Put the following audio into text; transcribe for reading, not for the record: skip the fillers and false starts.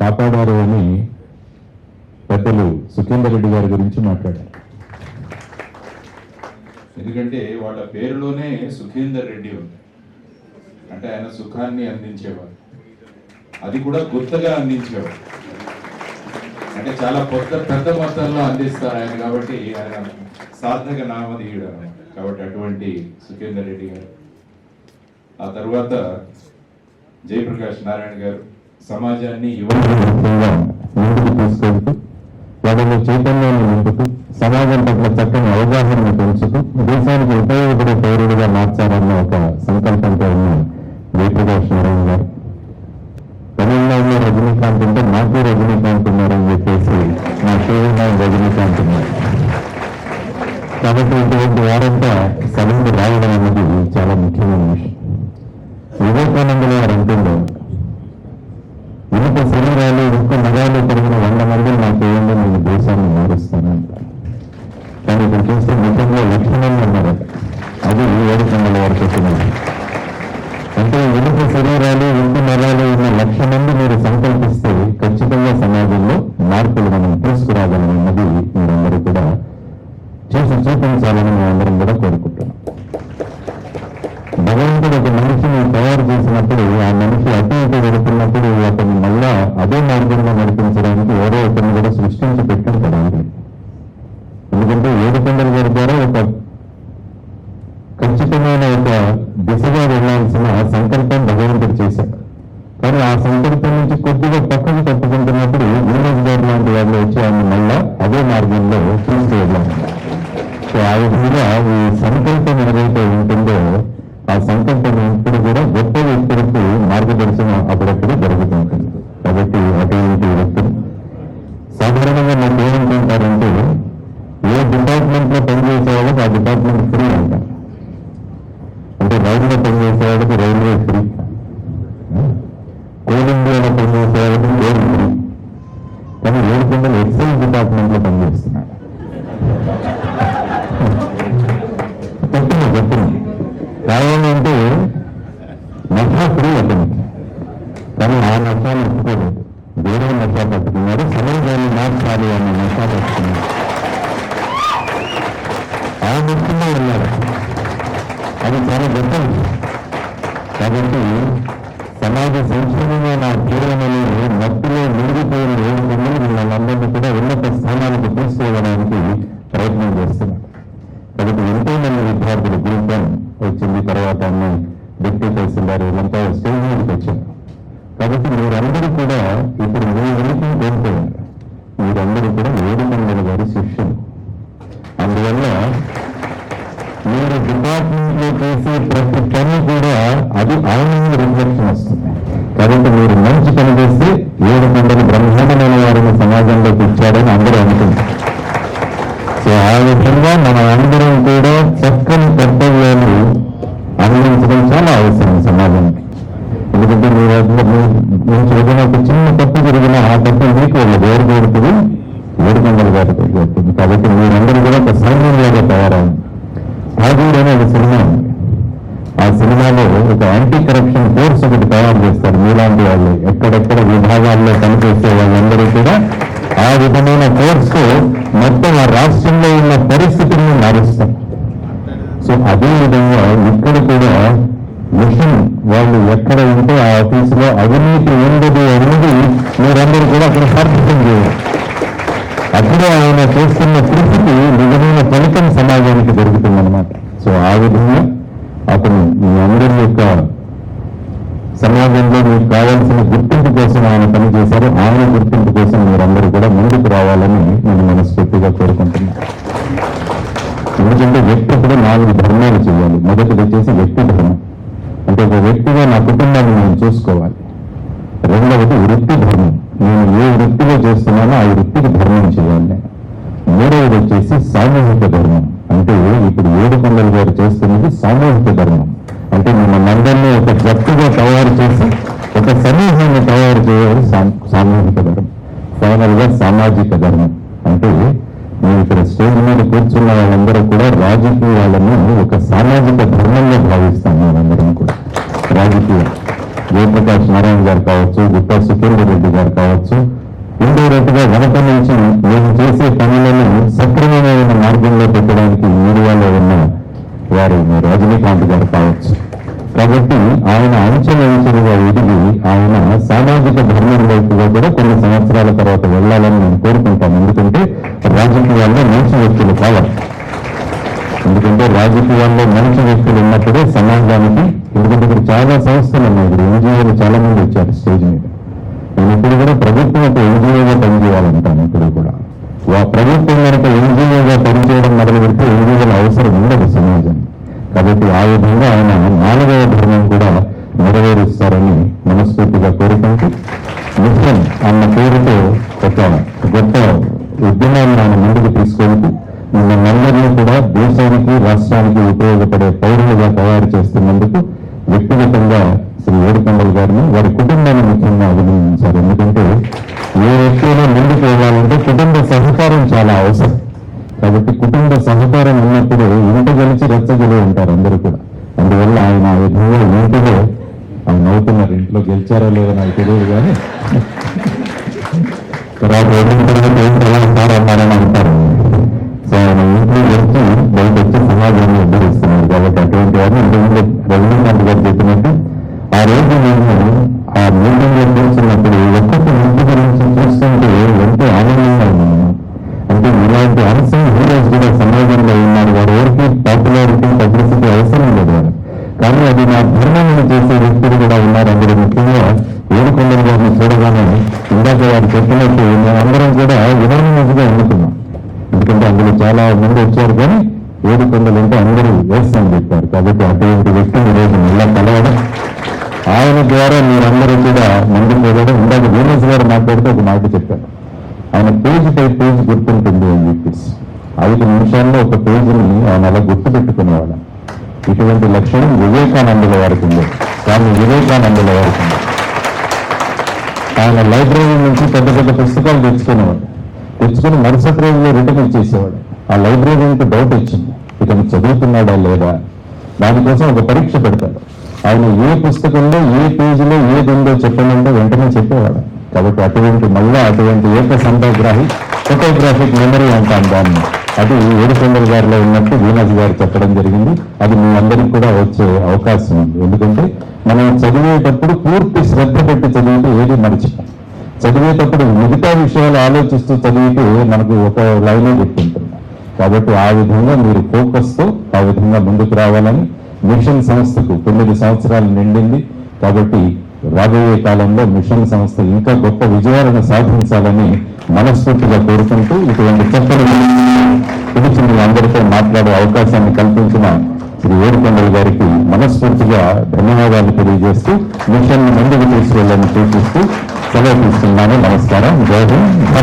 కాపాడారు అని పెద్దలు సుఖేందర్ రెడ్డి గారి గురించి మాట్లాడారు. ఎందుకంటే వాళ్ళ పేరులోనే సుఖేందర్ రెడ్డి ఉంది, అంటే ఆయన సుఖాన్ని అందించేవారు, అది కూడా గుర్తుగా అందించేవారు, అంటే చాలా పెద్ద మొత్తంలో అందిస్తారు ఆయన, కాబట్టి ఆయన సార్థక నామధేయుడు అన్నమాట. కాబట్టి అటువంటి సుఖేందర్ రెడ్డి గారు, ఆ తర్వాత జయప్రకాష్ నారాయణ గారు సమాజాన్ని యువతగా ముందుకు తీసుకెళ్తూ వాళ్ళని చైతన్యాన్ని నింపుతూ సమాజం పట్ల చక్కని అవగాహనను పెంచుతూ దేశానికి ఉపయోగపడే పౌరుడిగా మార్చాలన్న ఒక సంకల్పంతో ఉన్న జయప్రకాష్ నారాయణ గారు. తమిళనాడులో రజనీకాంత్ ఉంటే నాకు రజనీకాంత్ ఉన్నారని చెప్పేసి నా షోలో రజనీకాంత్ ఉన్నారు. కాబట్టి ఇటువంటి వారంతా సభకు రావడం అనేది చాలా ముఖ్యమైన విషయం. వివేకానందులు వారు అంటుండే, ఇనుప శరీరాలు ఒక్క నగాలు పెరిగిన 100 మందిని నాకు చేయండి, నేను దేశాన్ని మారుస్తాను. కానీ ఇక్కడ చూస్తే మొత్తంలో లక్షణంగా ఉన్నారు, అది 700 వరకు వచ్చింది. అంటే ఇనుప శరీరాలు ఇంటి నరాలు ఉన్న 1,00,000 మంది మీరు సంకల్పిస్తే ఖచ్చితంగా సమాజంలో మార్పులు మనం తీసుకురాగలం అన్నది మీరందరూ కూడా చేసి చూపించాలని మేమందరం కూడా కోరుకుంటున్నాం. భగవంతుడు ఒక మనిషిని తయారు చేసినప్పుడు ఆ మనిషి అటు ఇటు వెళుతున్నప్పుడు అతను మళ్ళా అదే మార్గంలో నడిపించడానికి ఎవరో ఒకరిని కూడా సృష్టించి పెట్టారు. ఎందుకంటే ఏడుకొండల గారి ద్వారా ఒక ఖచ్చితమైన ఒక దిశగా వెళ్లాల్సిన సంకల్పం భగవంతుడు చేశాడు. కానీ ఆ సంకల్పం నుంచి కొద్దిగా పక్కకు తప్పుకుంటున్నప్పుడు యూనిస్ గారు లాంటి వాళ్ళు వచ్చి ఆయన మళ్ళా అదే మార్గంలో తీసుకువెళ్ళాలి. సో ఆ విధంగా ఈ సంకల్పం ఏదైతే ఉంటుందో ఆ సంకల్పం ఇప్పుడు కూడా గొప్ప వ్యక్తులకు మార్గదర్శనం అప్పుడప్పుడు జరుగుతుంటుంది. కాబట్టి అటువంటి వ్యక్తులు సాధారణంగా నాకు ఏమనుకుంటారంటే, ఏ డిపార్ట్మెంట్ లో పనిచేసే వాళ్ళకి ఆ డిపార్ట్మెంట్ ఫ్రీ అంటారు. అంటే రైల్వే పనిచేసే వాళ్ళకి రైల్వే ఫ్రీ, కోల్ ఇండియాలో పనిచేసే వాళ్ళకి కోల్ ఫ్రీ. కానీ 7 ఎక్సైజ్ డిపార్ట్మెంట్ లో పనిచేస్తున్నారు. చెప్తున్నాను కావాలంటే నషా ఫ్రీ అతనికి, కానీ ఆ నషాన్ని ఒప్పుకోలేదు. వేరే నషా పట్టుకున్నారు, సమాజాన్ని మార్చాలి అన్న నషా పట్టుకున్నారు. ఆ నష్టంలో ఉన్నారు, అది చాలా గొప్ప విషయం. కాబట్టి సమాజ సంక్షేమమైన తీవ్రమని మత్తులో మునిగిపోయిన 7 మంది మనందరినీ కూడా ఉన్నత స్థానాలకు తీసుకువెళ్ళడానికి ప్రయత్నం చేస్తున్నారు. కాబట్టి ఎంతో మంది విద్యార్థులు గ్రూప్ 1 వచ్చింది, తర్వాత అన్ని డిప్యూటీ తహసీల్దార్ వీళ్ళంతా స్టేజ్ మీదకి వచ్చారు. కాబట్టి మీరందరూ కూడా ఇప్పుడు మీ ఉనికి కోల్పోయారు. మీరందరూ కూడా ఏడుకొండల గారి శిష్యులు. అందువల్ల మీరు డిపార్ట్మెంట్ లో చేసే ప్రతి పని కూడా అది ఆయన రిఫ్లెక్షన్ వస్తుంది. కాబట్టి మీరు మంచి పని చేస్తే 7 బ్రహ్మాండమైన వారిని సమాజంలోకి ఇచ్చాడని అందరూ అనుకుంటారు. సో ఆ విధంగా మనం అందరం కూడా చక్కని కర్తవ్యాలు అందించడం చాలా అవసరం సమాజానికి. ఎందుకంటే మీరు ఏదైనా ఒక చిన్న తప్పు జరిగినా ఆ తప్పు మీకు వాళ్ళ ఎవరు కోరుతుంది, 7 గారికి కోరుతుంది. కాబట్టి మీరందరూ కూడా ఒక సైన్యంలాగా తయారయ్యారు. సాగూర్ అనే ఒక సినిమా ఉంది, ఆ సినిమాలో ఒక యాంటీ కరప్షన్ ఫోర్స్ ఒకటి తయారు చేస్తారు. మీలాంటి వాళ్ళు ఎక్కడెక్కడ విభాగాల్లో పనిచేసే వాళ్ళందరూ కూడా ఆ విధమైన ఫోర్స్ మొత్తం ఆ రాష్ట్రంలో ఉన్న పరిస్థితులను మారుస్తారు. సో అదే విధంగా ఇక్కడ కూడా మిషన్ వాళ్ళు ఎక్కడ ఉంటే ఆ ఆఫీసులో అవినీతి ఉండదు అనేది మీరందరూ కూడా అక్కడ సార్థకం చేయాలి. అప్పుడే ఆయన చేస్తున్న కృషికి నిజమైన ఫలితం సమాజానికి దొరుకుతుందన్నమాట. సో ఆ విధంగా అతను మీ అందరి యొక్క సమాజంలో మీకు కావాల్సిన గుర్తింపు కోసం ఆయన పనిచేశారు. ఆయన గుర్తింపు కోసం మీరందరూ కూడా ముందుకు రావాలని నేను మనస్ఫూర్తిగా కోరుకుంటున్నాను. ఎందుకంటే వ్యక్తి కూడా 4 ధర్మాలు చేయాలి. మొదటిది వచ్చేసి వ్యక్తి ధర్మం, అంటే ఒక వ్యక్తిగా నా కుటుంబాన్ని నేను చూసుకోవాలి. రెండవది వృత్తి ధర్మం, నేను ఏ వృత్తిలో చేస్తున్నానో ఆ వృత్తికి ధర్మం చేయాలి. మూడవది వచ్చేసి సామూహిక ధర్మం, అంటే ఇప్పుడు 7 గారు చేస్తున్నది సామూహిక ధర్మం. అంటే మిమ్మల్ని అందరినీ ఒక జట్టుగా తయారు చేసి ఒక సమూహాన్ని తయారు చేయాలి, సామూహిక ధర్మం. ఫైనల్ గా సామాజిక ధర్మం, అంటే మేము ఇక్కడ స్టేజ్ మీద కూర్చున్న వాళ్ళందరూ కూడా రాజకీయాలను ఒక సామాజిక ధర్మంగా భావిస్తాం. మేమందరం కూడా రాజకీయం జయప్రకాష్ నారాయణ గారు కావచ్చు, గుత్తా సుఖేందర్ రెడ్డి గారు కావచ్చు, ఇండైరెక్ట్గా వెనక నుంచి మేము చేసే పనులను సక్రమమైన మార్గంలో పెట్టడానికి మీడియాలో ఉన్న వారు రజనీకాంత్ గారు కావచ్చు. కాబట్టి ఆయన అంచెలంచెలుగా ఎదిగి ఆయన సామాజిక ధర్మం వైపుగా కూడా కొన్ని సంవత్సరాల తర్వాత వెళ్ళాలని నేను కోరుకుంటాను. ఎందుకంటే రాజకీయాల్లో మంచి వ్యక్తులు కావాలి. ఎందుకంటే రాజకీయాల్లో మంచి వ్యక్తులు ఉన్నప్పుడే సమాజానికి, ఎందుకంటే ఇక్కడ చాలా సంస్థలు ఉన్నాయి, ఇక్కడ ఎన్జిఓలు చాలా మంది వచ్చారు స్టేజ్ మీద. నేను ఇప్పుడు కూడా ప్రభుత్వం ఒక ఎన్జిఓగా పనిచేయాలంటాను. ఇప్పుడు కూడా ప్రభుత్వం కనుక ఎన్జిఓగా పనిచేయడం మొదలు పెడితే ఎన్జిఓల అవసరం ఉండదు సమాజం. కాబట్టి ఆ విధంగా ఆయన మానవ ధర్మం కూడా నెరవేరుస్తారని మనస్ఫూర్తిగా కోరుకుంటూ, మిషన్ అన్న పేరుతో ఒక గొప్ప ఉద్యమాన్ని ఆయన ముందుకు తీసుకెళ్తూ మనందరినీ కూడా దేశానికి, రాష్ట్రానికి ఉపయోగపడే పౌరులుగా తయారు చేస్తున్నందుకు వ్యక్తిగతంగా శ్రీ ఏడుకొండల గారిని, వారి కుటుంబాన్ని ముఖ్యంగా అభినందించారు. ఎందుకంటే ఏ వ్యక్తిలో ముందుకు వెళ్ళాలంటే కుటుంబ సహకారం చాలా అవసరం. కాబట్టి కుటుంబ సహకారం ఉన్నప్పుడు ఇంట గెలిచి రచ్చగలి ఉంటారు అందరూ కూడా. అందువల్ల ఆయన ఆ విధంగా ఇంటిలో ఆయన అవుతున్నారు. ఇంట్లో గెలిచారో లేదో నాకు తెలియదు, కానీ తర్వాత ఎలా అన్నారని అంటారు. సో ఆయన ఇంట్లో గెలిచి బయట వచ్చి సమాజాన్ని ఉద్ధరిస్తున్నారు. కాబట్టి అటువంటి వారిని ఇంతకుముందు రజనీకాంత్ గారు చెప్పినట్టు ఆ రోజు మేము ఆ మీటింగ్ లో కూర్చున్నప్పుడు ఒక్కొక్క ఇంటి గురించి చూస్తుంటే ఎంతో ఆనందంగా ఉన్నాము. అంటే ఇలాంటి అన్సంగ్ హీరోస్ కూడా సమాజంలో ఉన్నారు. వారు ఎవరికి పాపులారిటీ, పబ్లిసిటీ అవసరం లేదు వారు, కానీ అది నా ధర్మాన్ని చేసే వ్యక్తులు కూడా ఉన్నారు. అందులో ముఖ్యంగా ఏడుకొండల గారిని చూడగానే ఇందాక వారు చెప్పినట్టు మేమందరం కూడా యునానిమస్గా ఎన్నుకున్నాం. ఎందుకంటే అందులో చాలా మంది వచ్చారు, కానీ ఏడుకొండలు అంటే అందరూ ఎస్ అని చెప్పారు. కాబట్టి అటువంటి వ్యక్తులు ఈరోజు మళ్ళా కలవడం, ఆయన ద్వారా మీరందరూ కూడా ముందుకు వెళ్ళడం. ఇందాక వీనస్ గారు మాట్లాడితే ఒక మాట చెప్పారు, ఆయన పేజ్ పై పేజ్ గుర్తుంటుంది అని చెప్పేసి 5 నిమిషాల్లో ఒక పేజీని ఆయన అలా గుర్తు పెట్టుకునేవాడు. ఇటువంటి లక్షణం వివేకానందుల వారికి ఉంది. కానీ వివేకానందుల వారికి ఉంది. ఆయన లైబ్రరీ నుంచి పెద్ద పెద్ద పుస్తకాలు తెచ్చుకుని మరుసటి రోజులో రిటర్న్ ఇచ్చేసేవాడు. ఆ లైబ్రరీకి డౌట్ వచ్చింది, ఇతను చదువుతున్నాడా లేదా, దానికోసం ఒక పరీక్ష పెడతాడు. ఆయన ఏ పుస్తకంలో ఏ పేజీలో ఏది ఉందో చెప్పనంటే వెంటనే చెప్పేవాడు. కాబట్టి అటువంటి ఏకసంధాగ్రాహి ఫోటోగ్రాఫిక్ మెమరీ అంటాం దాన్ని. అది ఏడుకొండల గారిలో ఉన్నట్టు వీనస్ గారు చెప్పడం జరిగింది. అది మీ అందరికీ కూడా వచ్చే అవకాశం ఉంది. ఎందుకంటే మనం చదివేటప్పుడు పూర్తి శ్రద్ధ పెట్టి చదివితే ఏది మర్చిపోం. చదివేటప్పుడు మిగతా విషయాలు ఆలోచిస్తూ చదివితే మనకు ఒక లైనే గుర్తుంటుంది. కాబట్టి ఆ విధంగా మీరు ఫోకస్తో ఆ విధంగా ముందుకు రావాలని మిషన్ సంస్థకు 9 సంవత్సరాలు నిండింది. కాబట్టి రాబోయే కాలంలో మిషన్ సంస్థ ఇంకా గొప్ప విజయాలను సాధించాలని మనస్ఫూర్తిగా కోరుకుంటూ, ఇటువంటి చక్కని గురించి మీ అందరితో మాట్లాడే అవకాశాన్ని కల్పించిన శ్రీ ఏడుకొండల గారికి మనస్ఫూర్తిగా ధన్యవాదాలు తెలియజేస్తూ మిషన్ ముందుకు తీసుకెళ్లాలని సూచిస్తూ సెలవు తీసుకున్నాను. నమస్కారం. జై హింద్.